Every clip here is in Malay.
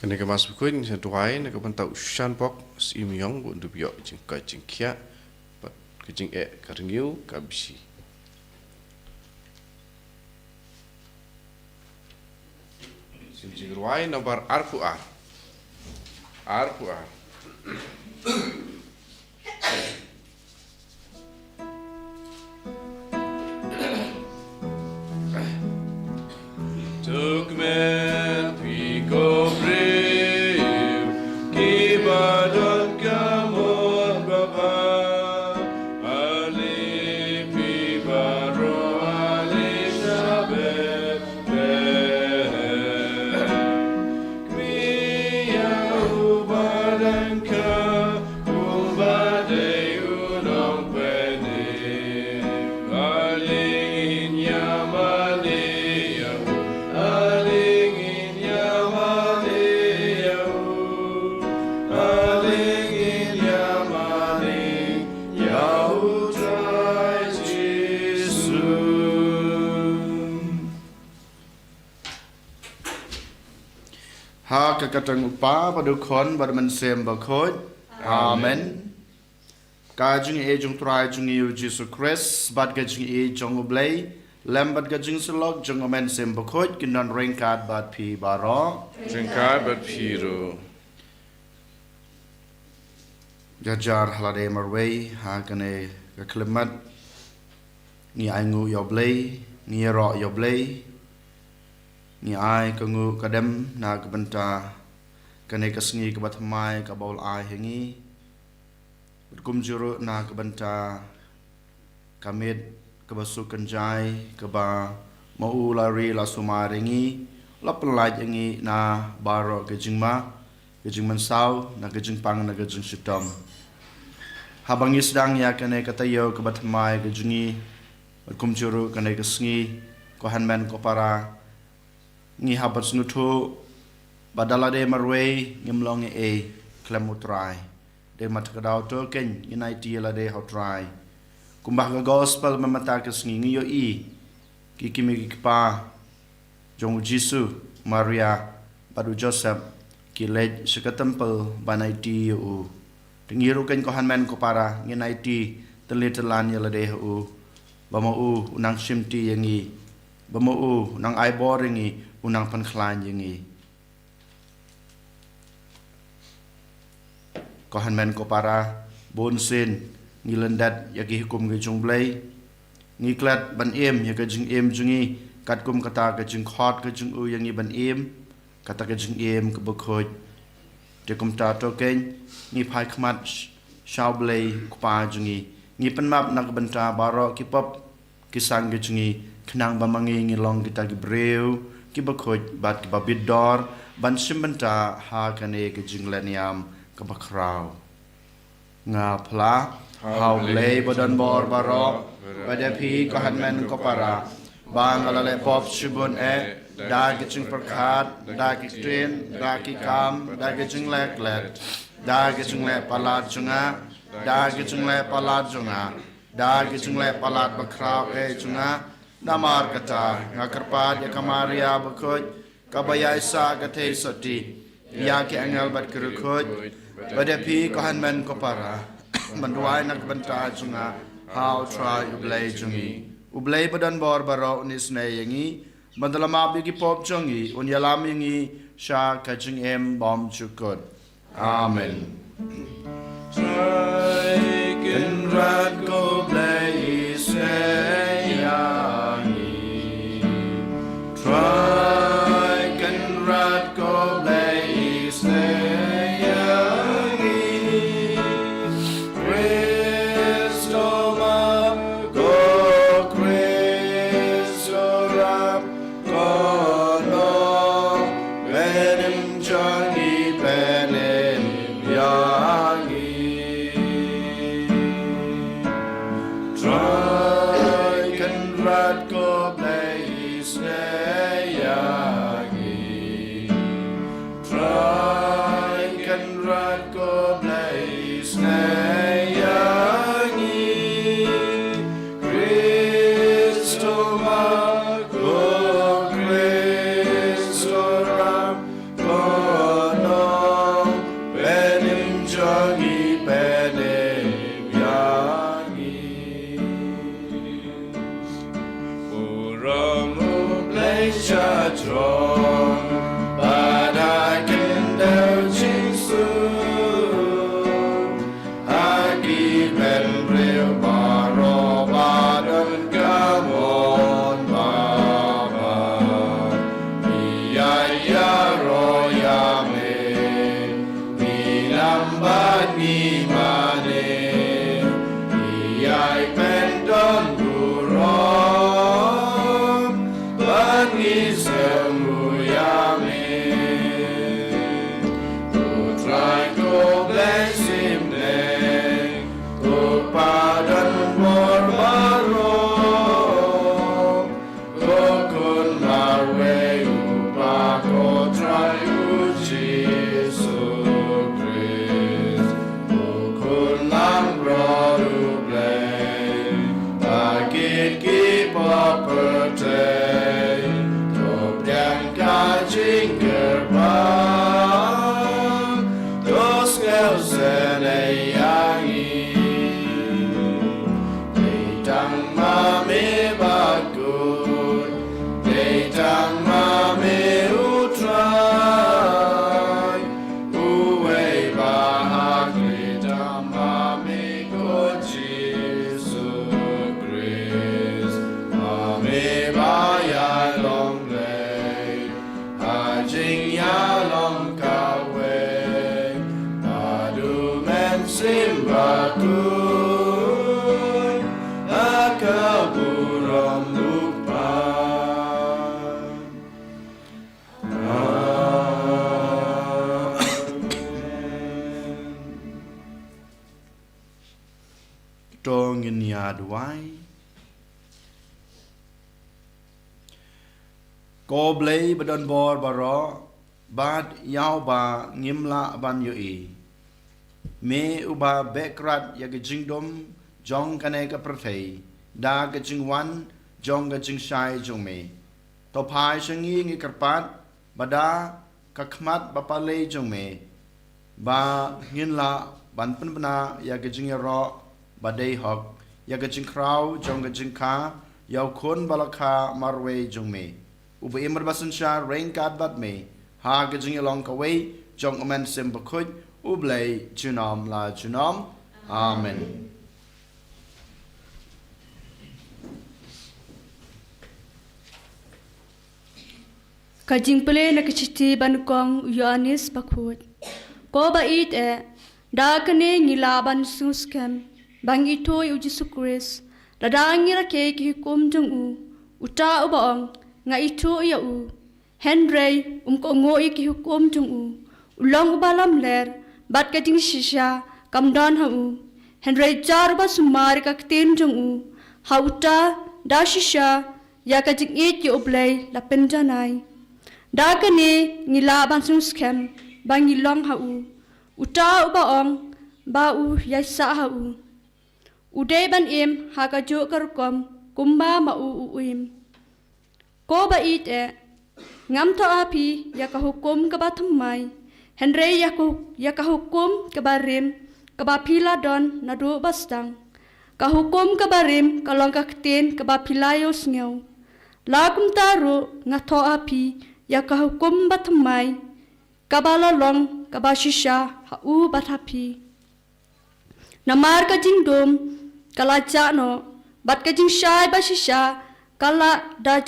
Kene ke mas bukuin sa tuai na kapantau shan pok sim yong bu ndu biok jing ka jing kia pat ke jing karingiu kabisi. Sim jing ruai nomor arku ar. Arku ar. Took me pico Katang upa pada kon pada mensem bakod. Amen. Kajing jung try jung yu Jesus Christ bad kajing jung oblay lem bad kajing selok jung omen sem bakod kinan rengkat bad pi baro. Rengkat bad pi ro. Jajar halade marway ha kane kaklemat ni aingu yoblay ni ro yoblay ni ai kangu kadem na kabenta kane kasngi kabatmai kabol ai hengi berkum juru na kabenta kamit kabasuk kanjai kaba mau lari la sumaringi la pelaj engi na baro kejingma kejing mansau na kejing pang na kejing sitom habangi sedang ya kane katayo kabatmai kejingi berkum juru kane kasngi ko hanman ko para ngi habat snutu badala de marway ngimlong klemutrai de matkadau to ken united la de hotrai kumbah ga gospel memata kesngi ngi yo ki kimi ki pa jong jisu maria badu joseph ki lej seka temple banaiti yo dengiru ken ko hanmen ko para ngi naiti telitelan ya la de u bamau nang simti yangi bamau nang ai boringi unang panklan yangi kohan men ko para bonsin ngilendat yagi hukum ge jungblai ngiklat ban em ya ke jing em jungi kat kum kata ke jing khot ke jing u yangi ban em kata ke jing em ke bokhoj te kum ta to ken ngi phai khmat shawblai pa jungi ngi panmap nak banta baro ki pop ki sang ge jungi khnang bamangi ngi long kita ki breu ki bokhoj bat ki babid dor ban simbanta ha kane ke jing laniam kabakrau nga pla hau lei bodan bor baro pada pi ko hanmen ko para bang alale pop shubun da gicing perkat da gitrin da kikam da gicing lek da gicing lek palat junga da gicing lek palat junga da gicing lek palat bakraw junga namar kata ngakarpat ya kamaria bakoj kabaya isa gate soti ya ke angal bat kerukoj pada pi ko hanmen ko para manduai nak benta junga how try ublay jungi ublay badan bor baro unisne yangi mandalama bigi pop jungi unyalam yangi sha kajing em bom chukot amen try can rat go blay say yangi try can rat go blay say Tongin yadwai ko blay badan bor baro bad yaw ba ngimla ban yoi me uba bekrat ya gejingdom jong kane ka prathei da gejingwan jong gejing shai jong me to phai shangi ngi karpat bada kakmat bapale jong me ba nginla ban panbana ya gejing ro badai hok ya gejing kraw jong gejing kha yaw khon balakha marwe jong me uba imar basan sha rain kat bat me ha gejing along ka way jong amen sim bakhut ublay junam la junam amen kajing pele na kichiti ban kong Yohanes bakhut ko ba it da kane ngilaban suskem bang ito yu Jesu Christ dadangi ra ke ki hukum jong u uta ubong nga ito ya u Henry ko ngo ki hukum jong u ulong ubalam ler bat kajing shisha kam don ha u Henry jarba sumar kakten jong u. Hauta da shisha ya kajing it yo oblay la penjanai. Da kane ngila bansung skem bangi long ha u. Uta uba ong ba u yaisa ha u. Uday ban im ha ka jo karukom kumba ma u im. Ko ba it ngam to api ya ka hukum ka ba thamai. Henry ya ka hukum ka ba rim ka ba pila don na do bastang. Ka hukum ka ba rim ka long ka kten ka ba pilayos ngeu. Lakum taru nga to api ya ka hukum ba thamai. Ka ba la long ka ba shisha ha u ba thapi. Namar ka jingdom kala no bat ka jing shai ba shisha kala da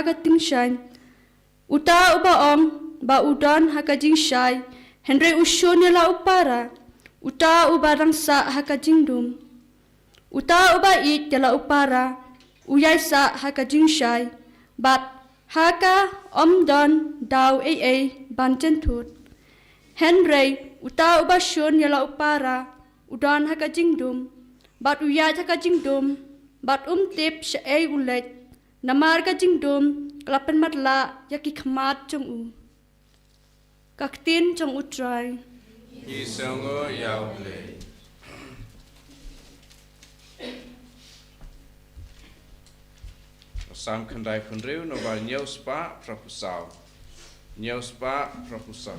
ka ting shai. Uta uba om ba udan hakajing shai Henry ushon la upara uta uba rangsa hakajing dum uta uba it la upara uyai sa hakajing shai bat haka om don daw banten tut Henry uta uba shon la upara udan hakajing dum bat uyai hakajing dum bat tip sha ulet namar ka jingdom kelapan matla yaki khamat jong u kaktin jong utrai Isongo Yauble. Sam kandai punriu no bar nyau spa propusau. Nyau spa propusau.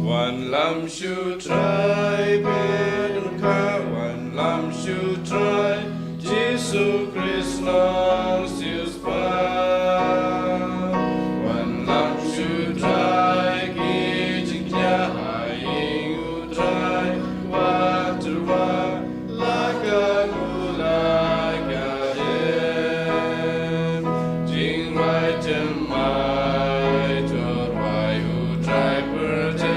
One lam should try, Bedunka, one lam should try, Jesus Christ loves you One lam should try, Gijing Yahaing would try, Waterwa, Lakaguladem, Jing right and might, or why who try per day.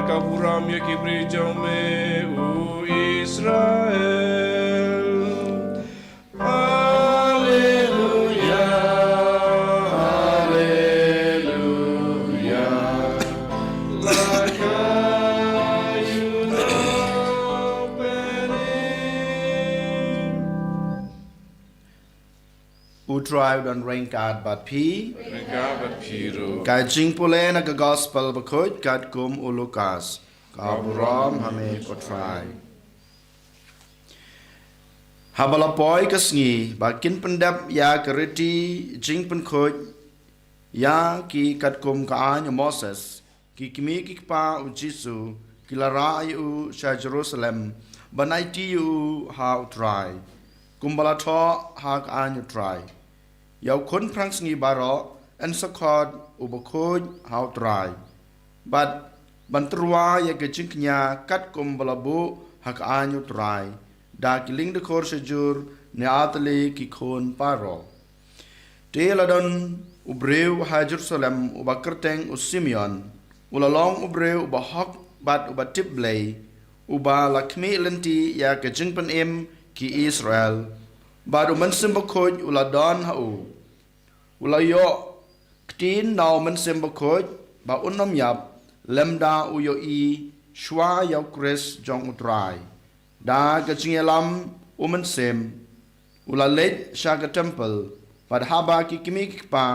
Kapuram ya kibri jome u Israel. Hallelujah. utrai dan rengkat bat pi Rengka bat piru. ka jing pule na ka gospel bakoj kat kum ulukas ka buram hame ko try habala poi kasngi bakin pendap ya keriti jing penkoj ya ki kat kum ka anya Moses ki kimi ki pa u Jisu ki lara u sha Jerusalem banai ti u ha utrai kumbala tho ha ka anya try yau kun prang sngi baro en sakod ubakoj ha utrai but bantrua ya ke jingnya kat kumbala bu ha ka anya try da kiling de kor sejur ne atli ki khon paro teladon ubreu ha Jerusalem ubakerteng u Simeon ulalong ubreu ubahok bat ubatiblei uba lakmi lenti ya ke jingpen em ki Israel baru mensim bakoj uladon hau ulayo ktin nau mensim bakoj ba unom yap lemda uyo i shwa yaw kres jong utrai da ke jingelam mensim ulalet shaga temple pad haba ki kimi pa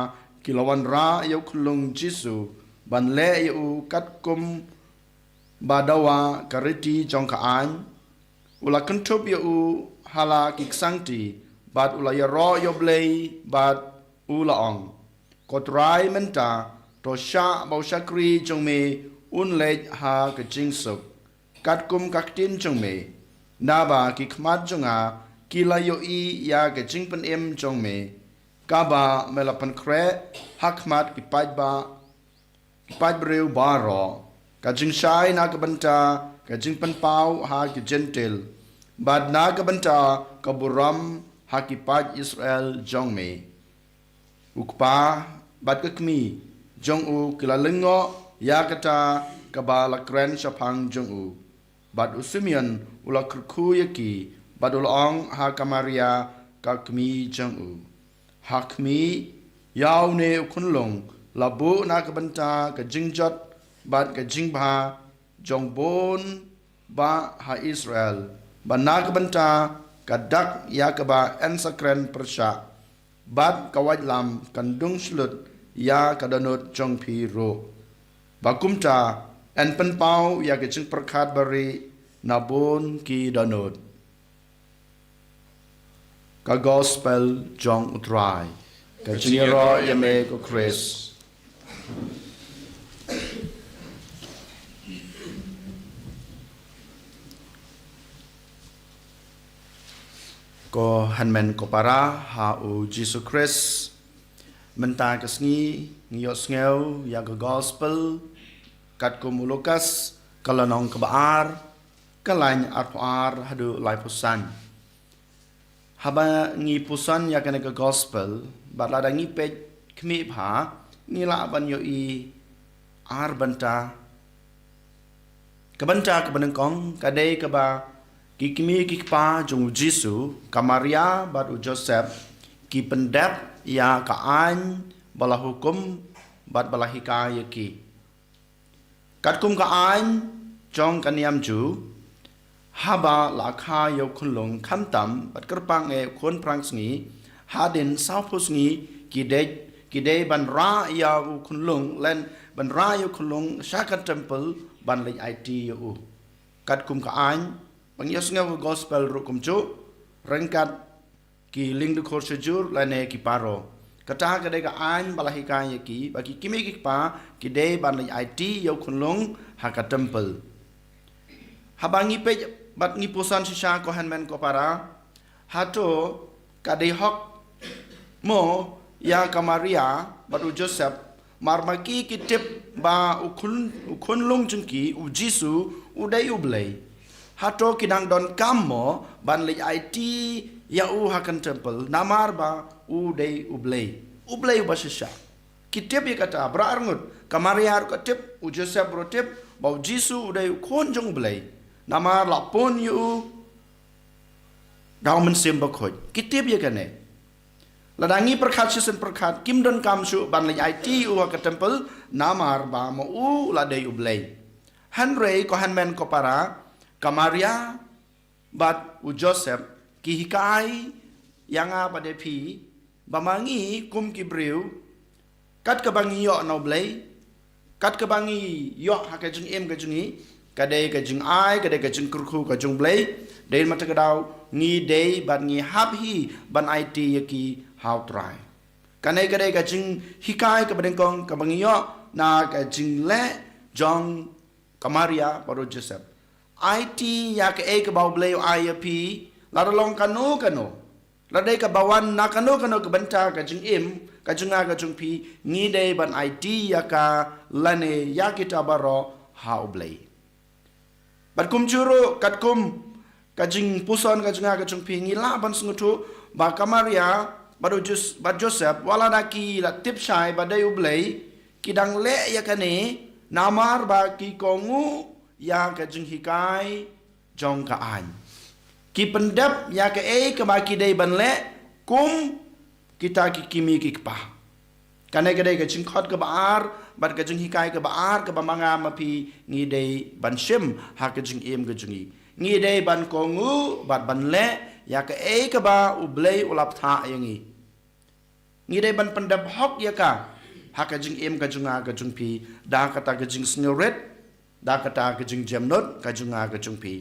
kilawan ra yaw kulung Jisu ban le yu katkum badawa kariti jong kaan ula kentup yu hala kiksangti bat ula yaro yoblei bat ula ong kotrai menta to sha bau shakri jong me unlej ha ke jingsuk katkum kaktin jong me naba ki khmat jonga kila yo i ya ke jingpen em jong me kaba melapan kre hakmat ki paj breu baro ka jing shai na ka banta ka jing pen pau ha ki gentil bad na ka banta ka buram ha ki paj Israel jong me ukpa bad ka kmi jong u kila lengo ya kata ka ba la kren shapang jong u bad u Simeon ula kurku yaki bad ulong ha ka Maria ka kmi jong u ha kmi yaw ne kunlong labu na ka banta ka jingjot bat ka jingba jong bon ba ha Israel ba na ka banta ka dak ya ka ba ensakren persha bat ka wajlam kandung slut ya ka danut jong pi ro ba kumta en pen pau ya ka jing perkat bari na bon ki danut ka gospel jong utrai ka jingero ya me ko Chris ko hanmen ko para ha u Jesus Christ menta kesngi ngiyot ngeu ya go gospel kat ko mulukas kalanong kebaar kalany arpuar hadu lai pusan haba ngi pusan ya kana go gospel balada ngi pej kmi pha ngi la ban yo i ar banta kabanta kabanengkong kadai kaba kikimi kikpa jong Jisu kamaria batu Joseph ki pendap ya kaan bala hukum bat bala hikaya ki katkum kaan jong kaniam ju haba lakha yo khunlong khamtam bat kerpang e khon prang sngi hadin saupus ngi kidei ban ra ya u khunlong len ban ra yo khunlong shakat temple ban lei it yo katkum kaan Pangyas nga gospel rukum cu rengkat ki ling du khor sejur lane ki paro kata kadai ka an balahika ki bagi kimi ki pa ki dei ban lai IT yo khunlong ha ka temple habangi pe bat ngi pusan sisa ko hanmen ko para hato kadai hok mo ya ka Maria batu Joseph marmaki ki tip ba ukhunlong jengki u Jisu udai ublei hato kidang don kamo ban li IT ya u hakan temple namar ba u dei ublei basisha kitip ya kata braarngut kamariar ka tip u Joseph bro tip ba Jisu udai kon jong ublei namar lapon yu daumen semba khoj kitip ya kane ladangi perkhat sisen perkhat kim don kam su ban li IT u hakan temple namar ba mo u la dei ublei hanrei ko hanmen ko para Kamaria bat u Joseph ki hikai yanga pada pi bamangi kum kibriu kat kebangi yo no blay kat kebangi yo hakajung em kajungi kadai kajung ai kadai kajung kurku kajung blay dei mata kadau ngi dei ban ngi hab hi ban IT yaki how try kanai kadai kajung hikai ke badengkong kebangi yo na kajung le jong kamaria baru Joseph IT ya ke ke bau blay IAP la long kano ladai ka bawan na kano ke benta kajung em kajung a kajung pi ngi dei ban IT ya ka lane ya kita baro how blay bat kum juru kat kum kajing puson kajung a kajung pi ngi la ban sungutu ba kamaria baru Joseph wala daki la tip shai ba dai ublay kidang le ya kane namar ba ki kongu ya kajung hikai jong ka an ki pendap ya ke ke ba ki dai ban le kum kita ki kimi ki pa kanai ke dai kajing khot ke baar bat kajung hikai ke baar ke bamanga mapi ngi dai ban shim ha kajung em kajungi ngi dai ban kongu bat ban le ya ke ba ublay ulap tha yangi ngi dai ban pendap hok ya ka ha kajing em kajunga kajung pi da kata kajing snyoret da kata kajing jamnot kajunga kajung pi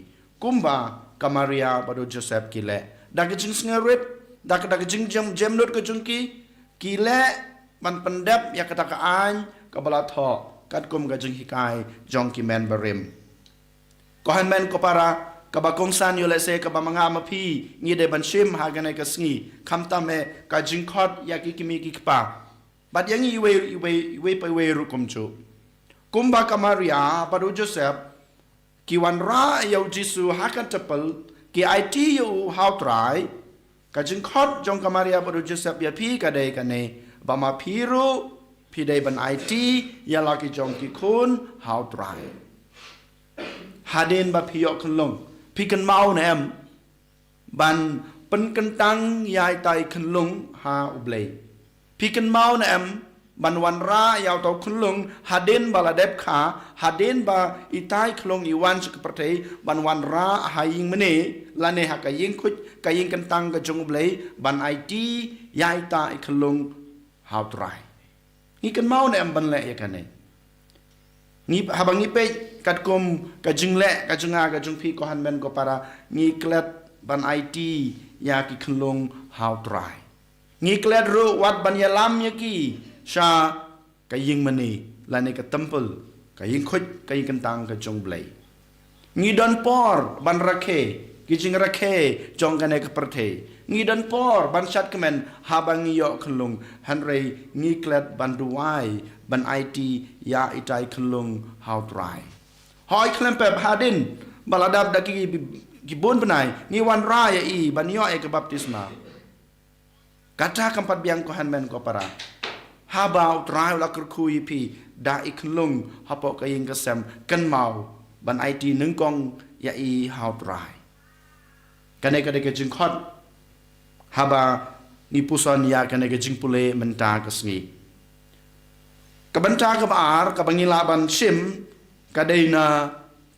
kumba kamaria baru Joseph kile da kajing snyoret da kata kajing jamnot kajung kile ban pendap ya kata ka an kabala tho kat kum kajing hikai jong ki men barim kohan men ko para kabakong san yo lese kabamanga mapi ngi de ban shim ha ganai ka sngi khamta me kajing khot ya ki kimi ki pa bat yang iwe pa we rukum chu kumba kamaria baru Joseph ki wan ra yo jisu hakan tepel ki IT yo how try kajing khot jong kamaria baru Joseph ya pi kadai kane bama piru pi dai ban IT ya laki jong ki kun how try hadin ba pi yo klong pi kan mau na em ban pen kentang yai tai klong ha ublay pi kan mau na em ban wan ra yaw to khulung hadin bala dep kha hadin ba itai khlong iwan suk prate ban wan ra haying mene lane ha ka ying khut ka ying kan tang ka jong blai ban IT yai ta khlong how try ni kan mau na em ban le ya kane ni habang ni pe kat kum ka jing le ka junga ka jung pi ko han men ko para ni klet ban IT ya ki khlong how try ni klet ru wat ban yalam ya ki sha ka ying mani lane ka temple ka ying khut ka ying kentang ka jong blai ngi don por ban rakhe ki jing rakhe jong ka ne ka parthe ngi don por ban shat kemen habang yo khlung hanrei ngi klet ban duai ban IT ya itai khlung how try hoi klempe hadin baladab daki gibon benai ngi wan ra ya i ban yo e ka baptisma kata kampat biang ko han men ko para habau trai la kurkui pi da iklung hapo kaying kasem kan mau ban IT nung kong ya i how try kane kade ke jing khot haba ni puson ya kane ke jing pule menta kasngi kabanta ka bar ka bangila ban shim kadaina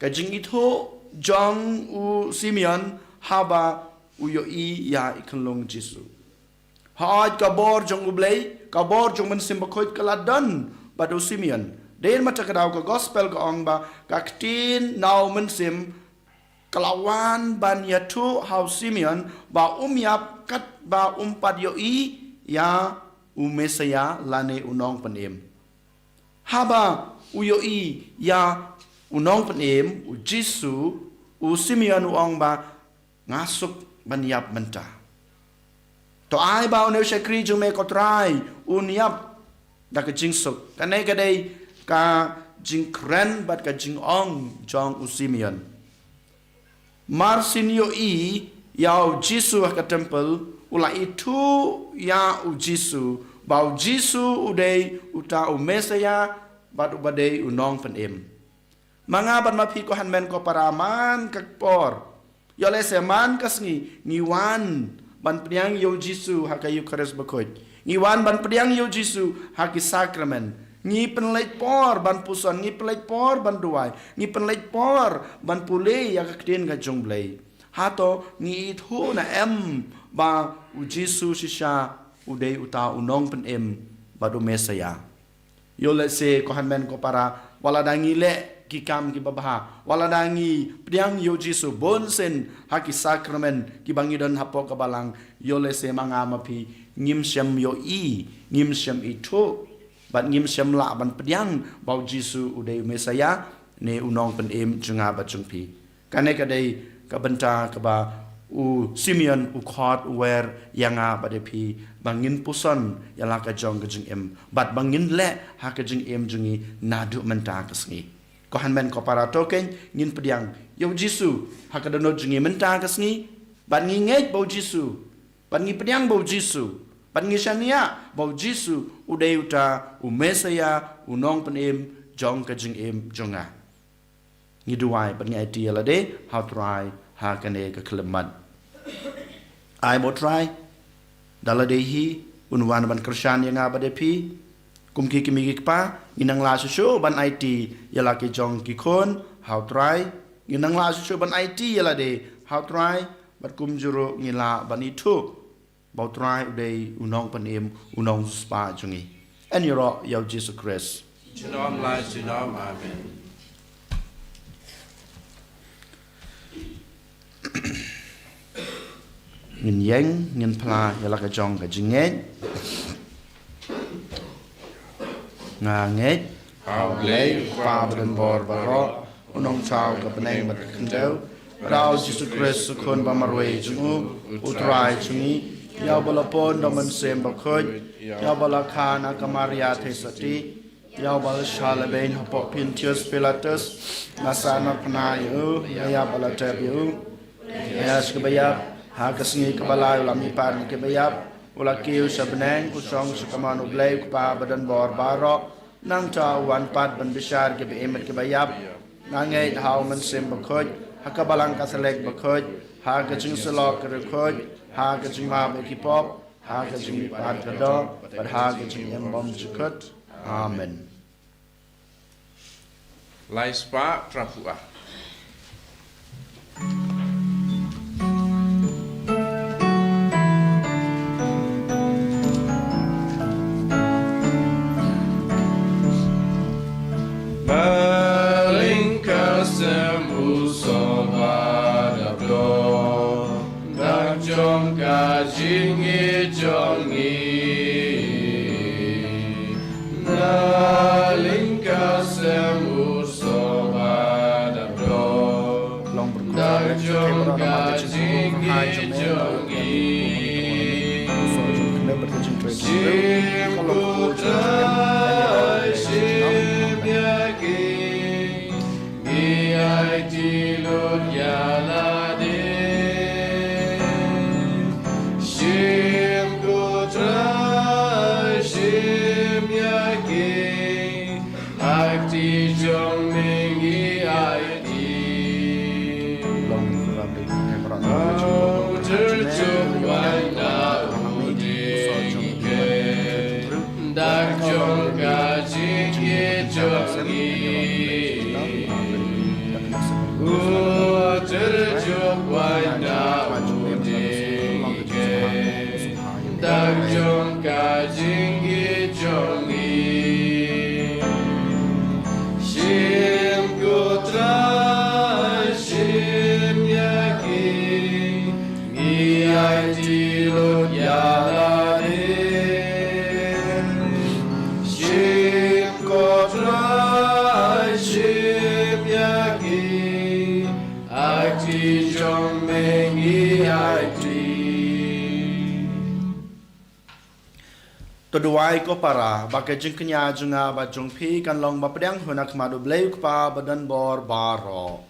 ka jing itho jong u Simeon haba u yo i ya iklung Jisu haj kabor jong ublay kabor jong men simbakhoit kaladan badu Simeon den mata kadau ka gospel ka ong ba kaktin naw men sim kalawan ban yatu how Simeon ba yap kat ba pad yo i ya Mesaya lane unong panem haba uyo i ya unong panem u Jisu u Simeon ong ba ngasuk ban yap menta to ai bao nếu sẽ kri jung me ko trai uniap da ka jing suk ka nei ka dei ka jing kren bat ka jing ong jong u Simeon marsinio i yau Jisu ka temple ula itu ya u Jisu bau Jisu udei uta u Mesaya bat ubadei unong panem manga ban mapi ko han men ko paraman kakpor yole seman kasngi ngiwan ban priang yo Jisu haka Eucharis bakot ngiwan ban priang yo Jisu haki sakramen ngi penlait por ban puson ngi penlait por ban duai ngi penlait por ban pule ya kakten ka jongblai hato ngi thu na em ba u Jisu shisha udai uta unong pen badu mesaya yo le se ko hanmen ko para wala dangi le ki kam ki babaha wala dangi priang yo jisu bonsen haki sakramen ki bangi don hapo kabalang yo le se manga mapi ngim syam yo ngim syam itu bat ngim syam la ban priang bau jisu udai mesaya ne unong pen junga ba jungpi kane kadai ka benta ka ba u Simeon u khot wer yanga badepi bangin puson yala ka jong ka jing bat bangin le ha ka jing jungi nadu menta kasngi ko hanmen ko para token ngin pediang yo jisu ha ka dono jungi menta kasngi bat ngi ngej bau jisu bat ngi pediang bau jisu bat ngi shania bau jisu udai uta u mesaya u nong pen jong ka jing jonga ngi duai bat ngi idea la de how try ha kane ka klemat I mau try daladehi unwan ban kersan yang abadepi kumki kimiki pa inang la susu ban IT yala ki jong ki kon how try inang la susu ban IT yala de how try bat kum juro ngila ban itu bau try udai unong panem unong spa jungi and yoro yaw Jesus Christ Shalom lies shalom amen ngin yang ngin pla yala ka jong ka jingej nga ngej How lay pa ben bor baro unong chao ka beneng mat khendau rao Jesus Christ kon ba marwe jungu utrai chungi yaw bala pon daman sem ba khoj yaw bala khana kamaria thesati yaw bala shalaben hapo Pintius Pilatus nasana pnayu ya bala tabiu ya skabaya ha kasngi kabala ulami pan ke bayap ulakiu sabneng usong sukamanu blay pa badan bor baro nang cha wan pat ban bishar ke bemet ke bayap nangai haw man sem bakhoj hakabalang kaselek bakhoj ha kaching selok ke khoj ha kaching ma be ki pop ha kaching pat kado but ha kaching embom chukut amen lies pa trapua Jingi jongi na lingka semu sobadabdo da jonga jingi jongi simputra simyaki giai tilud yalade Toduai ko para bakai jing kenya junga ba jung pi kan long ba pedang hunak madu bleu pa badan bor baro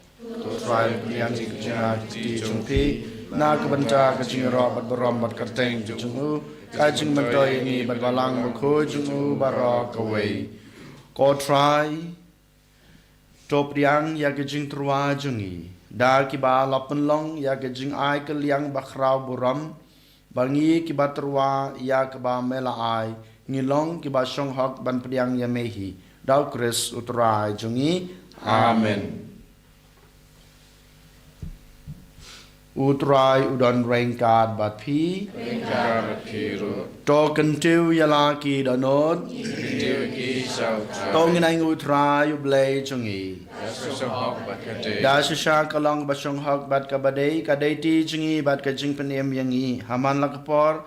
try yang jing kenya ti jung pi na ka banta ka jing ro bat borom bat karteng jungu ka jing mantoi ni bat balang ba kho jungu baro ka wei ko try top yang ya ka jing trwa jungi da ki ba lapen long ya ka jing ai ka liang ba khrau borom bangi ki batrwa ya ke ba mela ai ngilong ki ba shong hok ban priang ya mehi dau Chris utrai jungi amen utrai udon rengkat bat pi Rinkabat Piru, to kentiu yalaki danot Tilki Sautra, to nginai utrai ublei chungi Yasusa Hok Bakate, da shisha kalong basong hok bat kabadei kadai ti chungi bat ka jing penem yangi haman lakapor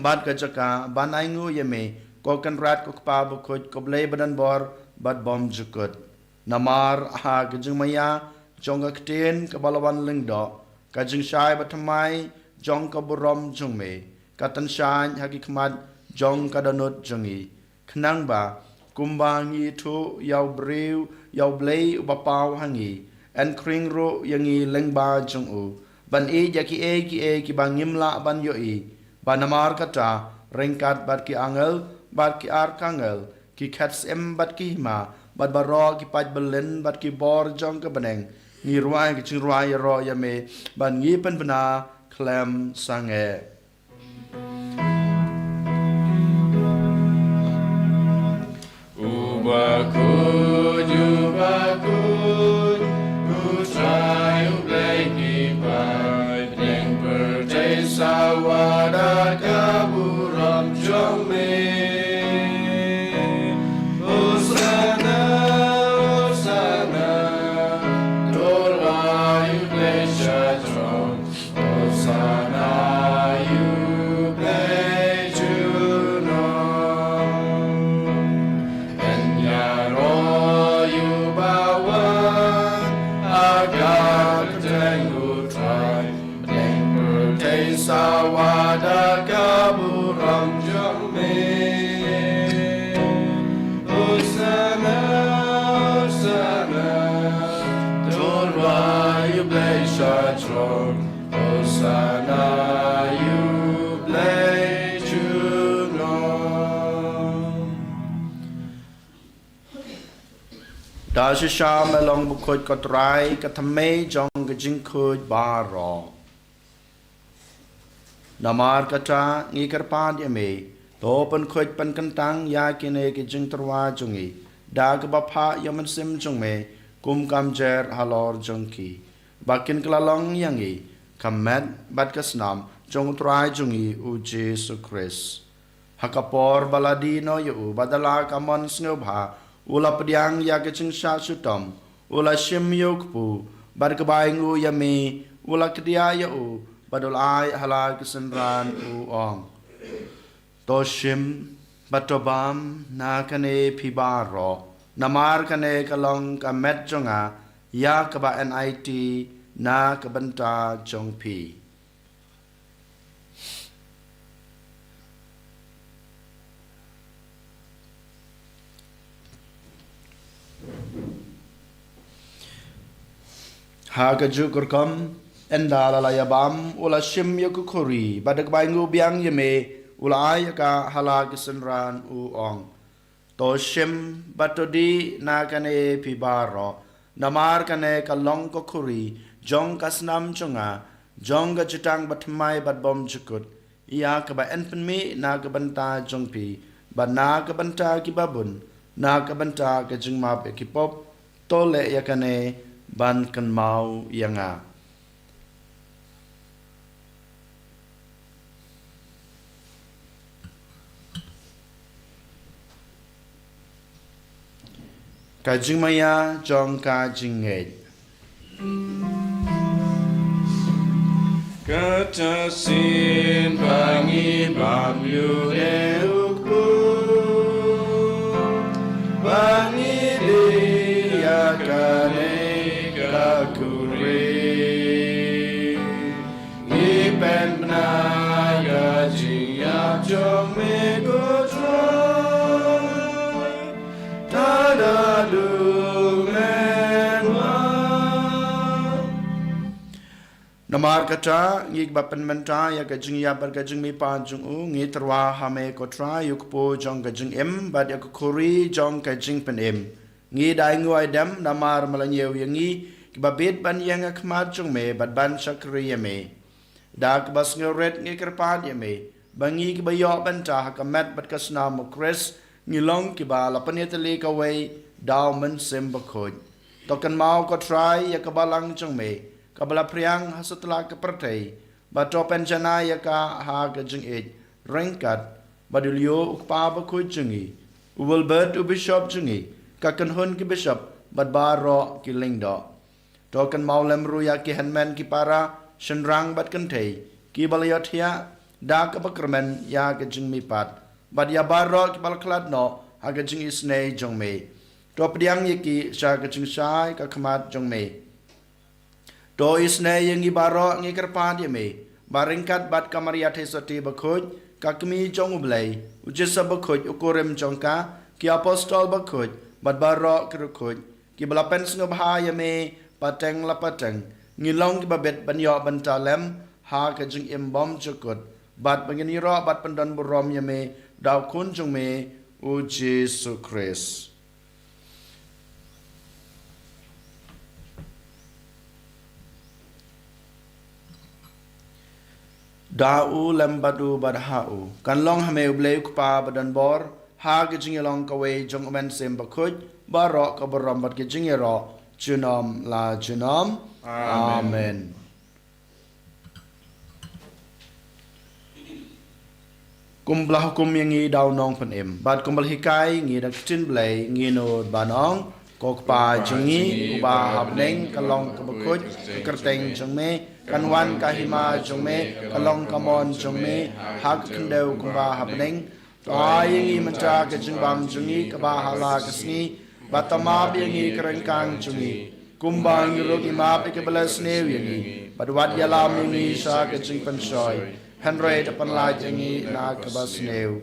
bat ka jaka ban aingu yeme ko kan rat ko pa bu khoj ko blei badan bor bat bom jukut namar ha ka jing maya jong ka ten ka balawan lengdo ka jing shai batamai jong ka burom jong me ka tan shan ha ki khmat jong ka danot jongi khnang ba kumbangi thu yaw brew yaw blei ba pau hangi en kring ro yangi lengba jong u ban e ki bangim la ban yo i banamar kata rengkat bat ki angel bat ki ar kangel ki khats em bat ki ma bat baro ki paj belen bat ki bor jong ka baneng ni ruai ki ching ruai ro ya me ban ngi pen bana klam sange Ubakud, Utrai Ublei Kipai, Deng Perte Sawada Kaburam Jome. Osana, Osana, Torah Ublei Shatron, Osana Ublei Junon. Enyaro Yubawan, Agak Tengutrai, Deng Perte Sawada Kaburam Jome. Osana, Osana, Torah Yublei Shatron, Osana Yublei Junon. da shisha melong bu khoj ko trai ka thame jong ka jing khoj ba ro namar kata ngi karpan ya me to pen khoj pen kantang ya kine ki jing trwa jungi da ka ba pha yaman sim jong me kum kam jer halor jong ki bakin klalong yangi kamet bat kasnam jong trai jungi u jesu christ hakapor baladino yu badala kamon snobha ula pediang ya ke sha sutom ula shim yokpu bar ka baingu yami ula kedia yu badul ai hala kesenran u ong to shim batobam na kane pibaro namar kane kalong ka met jonga ya ka ba nit na ka banta jong pi Haga jukurkam endala layabam ula shim yakukuri badak baingu biang yeme ula ayaka hala kisenran u ong to shim batodi nakane pibaro namar kane kalong kokuri jong kasnam chunga jong ga chitang batmai batbom chukut iya ka ba enpenmi na ka banta jongpi ba na ka banta kibabun na ka banta ka jingma pe kipop tole yakane ban kan mau yanga ka jingmaya jong ka jinged Katasin bangi bam yudeukku bangi dia kane kakure ipen benaga jiap jome gotrai tada namar kata ngik bapen menta ya ka jing ya bar ka jing mi pa jung u ngi terwa hame ko tra yuk po jong ka jing em bad ya ko khuri jong ka jing pen em ngi dai ngoi dam namar malanyew ya ngi ki babet ban yang khmat jung me bad ban shakri ya me dak bas ngoret ngi kerpat ya me bangi ki bayo ban ta ka mat bat ka sna mo kres ngi long ki ba la panetele ka wei daw man sem ba khoj to kan mau ko try ya ka balang jung me kabala priang hasutla ke pertai bato penjana ya ka ha ke jing it rengkat badulio ukpa ba khu jungi ubul bird u bishop jungi ka kan hun ki bishop bad baro ki lingdo to kan maulem ruya ki hanman ki para shenrang bat kan thei ki balayot hia da ka bakrmen ya ke jing mi pat bad ya baro ki bal klat no ha ke jing isne jong me to pdiang yaki sha ke jing sai ka khamat jong me to isne yang ibaro ngi kerpa dia me baringkat bat kamaria thesoti bakhoj kakmi jong ublai ujesa bakhoj ukorem jongka ki apostol bakhoj bat baro kerkhoj ki balapen snobha ya me pateng la pateng ngilong ki babet banyo bantalem ha ka jing imbom chukut bat bangini ro bat pandan burom ya me daw kun jong me u Jesus Christ Dau lembadu badhau kan long hame ublei kupa badan bor ha ke jingelong kawe jong men sem bakuj barok ka borom bat ke jingero junom la junom amen kumblah hukum yang ngi dau nong penem bat kumbal hikai ngi dak tin blai ngi no banong kok pa jingi uba habneng kalong ka bakuj kerteng jongme kanwan kahima jongme kalong kamon jongme hak kendeu kumba habneng toyingi menca ke jingbam jungi kaba hala kesni batama biangi kerengkang jungi kumbang rogi map ke belas ne wingi badwat yalam wingi sa ke jing pensoi henry depan lajengi na ke basneu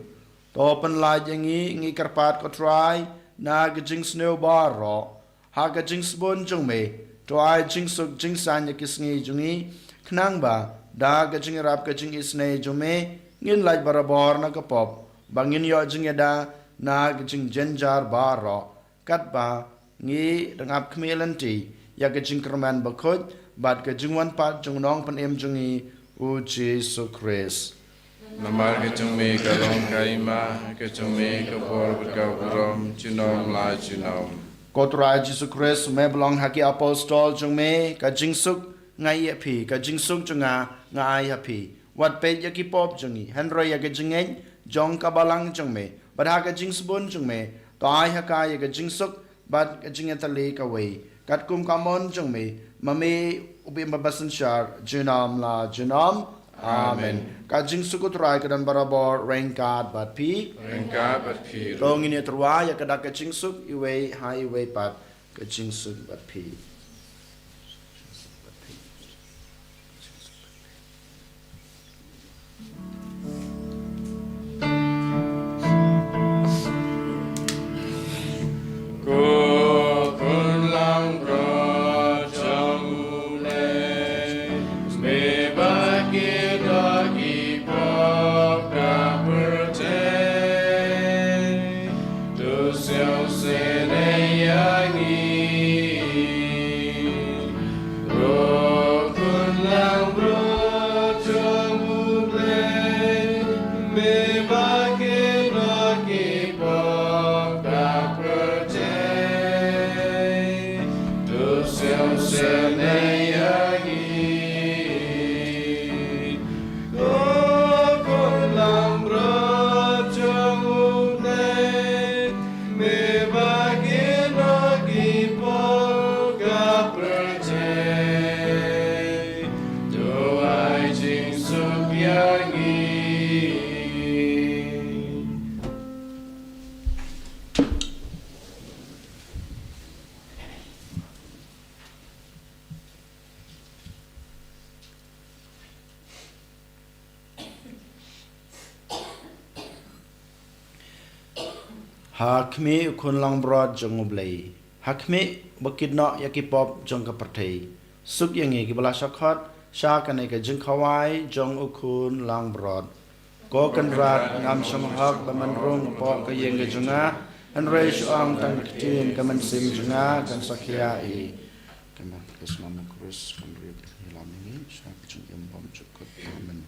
to pen lajengi ngi kerpat ko try na ke jing sneu baro ha ke jing spon jongme toy jing suk jing san ya kisngi jungi knang ba da ke jing rap ke jing isne jome ngin laj barabor na ke pop bangin yo jing da na ke jing jenjar baro kat ba ngi dengap kmelanti ya ke jing kerman bakhoj bat ke jing wan pat jung nong pen em jungi u Jesus Christ Namar ke jongme kalong kaima ke jongme ke bor berkau burom junom la junom Kotra Jesus Christ me belong haki apostol jongme ka jing suk ngai api ka jing suk junga ngai api wat pe ya ki pop jungi henro ya ke jingen jong ka balang jongme badha ka jing sbon jongme to ai ha ka ya ke jing suk bad ka jing etali ka wei kat kum kamon jongme mame ubi mabasan shar junam la junam amen ka jing suk utrai ka dan barabor rengkat bat pi rengkat bat pi rong ini terwa ya ka da ka jing suk iwe ha iwe pat ka jing suk bat pi Hakme ukun lang brod jong ublay. Hakme bakid no yakipop jong kapartay. Suk yangi kibala shakhat shakane ka jing kawai jong ukun lang brod. Ko kan rat ngam samhak baman rong po ka yeng junga an reish ang tang kitin kaman sim junga kan sakya I kaman kasmam krus kan rib hilamingi shak jing yambam chukut amen.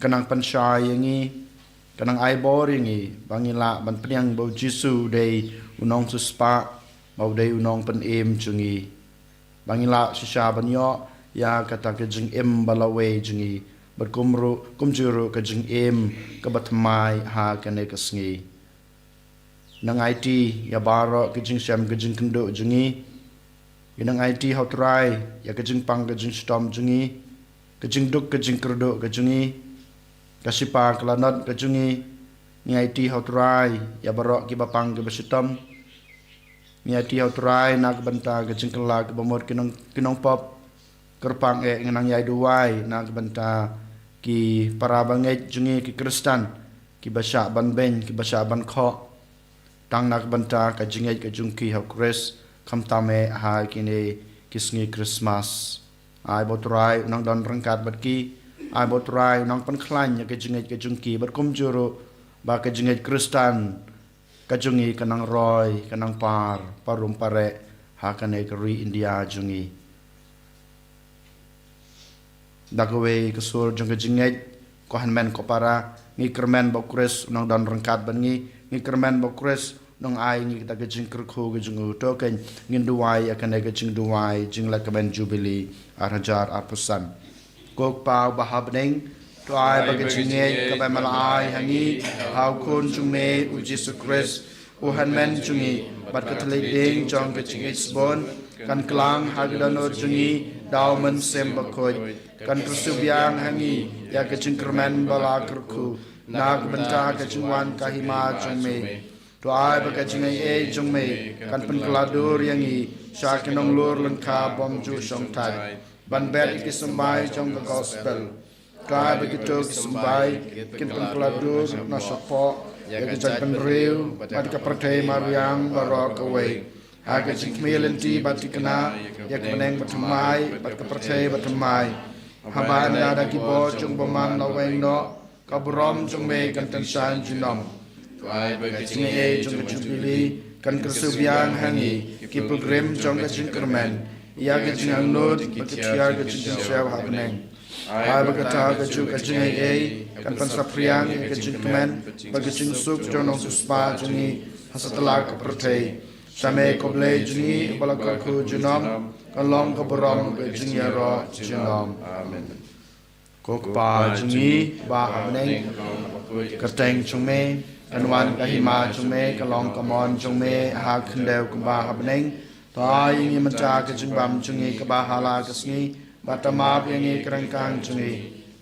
kanang panshay yangi kanang aibor yangi bangila ban pnyang bo Jisu dei unong suspa mau dei unong pen em chungi bangila shisha banyo ya kata ke jing em balawe jungi berkumru kumjuru ke jing em ke batmai ha kane kesngi nang IT ya baro ke jing syam ke jing kendo jungi nang IT how try ya ke jing pang ke jing storm jungi ke jing duk ke jing kerdo ke jungi kasipa kelanot ke jungi ni IT how try ya baro ki bapang ke basitom ni IT how try nak banta ke jing kela ke bamor kinong pop kerpang ngenang yai duai nak banta ki para bangai jungi ki Kristen ki basya ban ben ki basya ban kho tang nak banta ka jingai ka jungki ha kres kham tame ha kini kisngi Christmas ai botrai nang don rangkat bat ki ai botrai nang pan khlan ya ka jingai ka jungki bat kum juro ba ka jingai Kristen ka jungi kanang roy kanang parum pare ha kane ka ri India jungi dagwe kesul jong jingai ko hanmen ko para ngi kermen bokres nang don rangkat ban ngi kermen bokres nang ai ngi ta jing kerkho ge jung to ken ngin duai akan ge jing duai jing la kaben jubilee arhajar arpusan kok pau bahab neng to ai ba ge jingai ka ba malai hangi hau kun jung me u Jesus Christ u hanmen jungi bat ka thlei ding jong ge jingai sbon kan klang hagdano jungi daw men sem bakoi kan kesubiang hangi ya ke jingkermen bala kerku nak benta ke jingwan kahima jungme to ai ba ke jingai jungme kan pen keladur yangi sya kenong lur lengka bom ju song tai ban bet ki sembai jong ke gospel to ai ba gitu ki sembai kin pen keladur na sopo ya ke pen riu bat ke pertai mariang barok away aga jingmelenti bat kena ya ke meneng batamai bat ke pertai batamai haban ada ki bo chung bomam na weng no kabrom chung me kan tan san jinom twai ba ki chung e chung jubilee kan kesubiang hangi ki program chung ka jingkermen ya ke jing nod ba ki tiar ke jing sew habneng ai ba ka ta ka chu ka jing e kan pan sapriang ke jingkermen ba ki jing suk chung suspa jungi hasatala ka protei Same koble juni balakar ku junam kalong kaburam ke juni ro junam amen kokpa juni ba abneng kerteng chungme kanwan kahima chungme kalong kamon chungme ha khendeu kba abneng tai ngi mancha ke jungbam chungi kba hala kasni batama yangi kerangkang chungi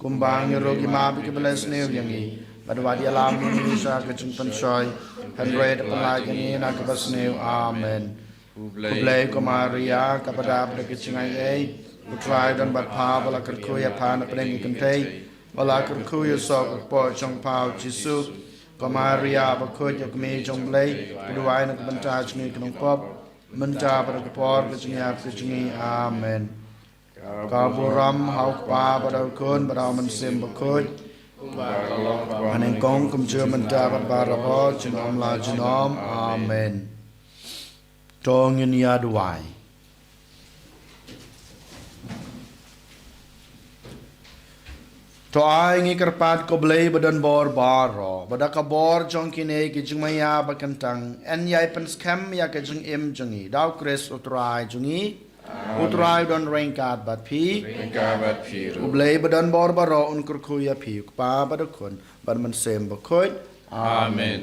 kumbang rogi ma bi ke blesne yangi badwadi alam ni sa ke jungpan soy 100 pelagi ni nak basneu amen kublai ko Maria kepada berkecingai utrai dan batpa bala kerkuya pan peneng kentai bala kerkuya sok po chong pau Jisu ko Maria bakut yak me jong blai kedua nak benta chingi knong pop menta pada kepor kecingnya kecing amen kaburam hau pa pada kun pada mensem bakut Aneng kong kumjur mendapat barabo jinom la jinom amen tongin ya duai to ai ngi kerpat ko blei badan bor baro bada ka bor jong kine ki jingmaya bakantang en yai pen scam ya ke jing em jungi daw kres utrai jungi utrai don rengkat bat phi ublei badan bor baro un kurkuya phi pa badakon bar man sem bakoi amen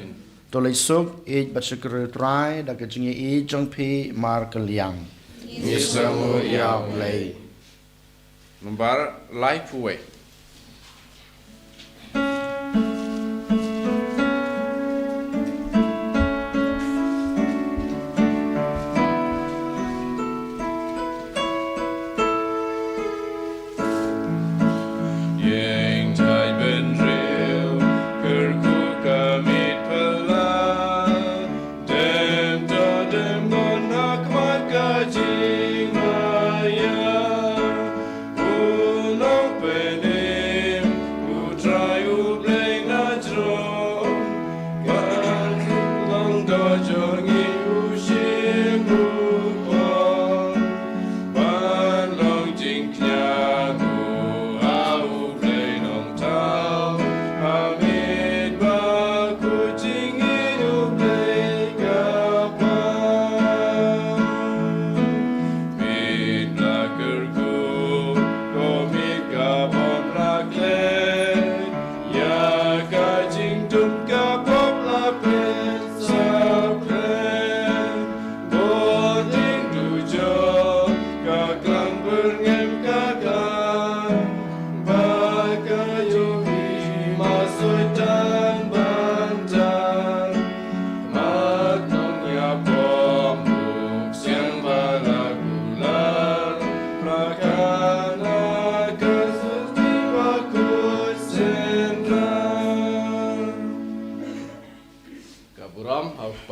to leisuk e bat sekre utrai da ke jingi e jong phi mar kaliang yesamu ya ublei Number life way. Open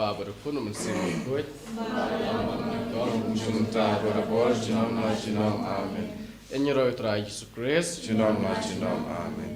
pa berpun mensim ikut. Tolong junta berabor jinom na jinom amin. Enyero itra Yesus Kristus Jinom na jinom. Amen.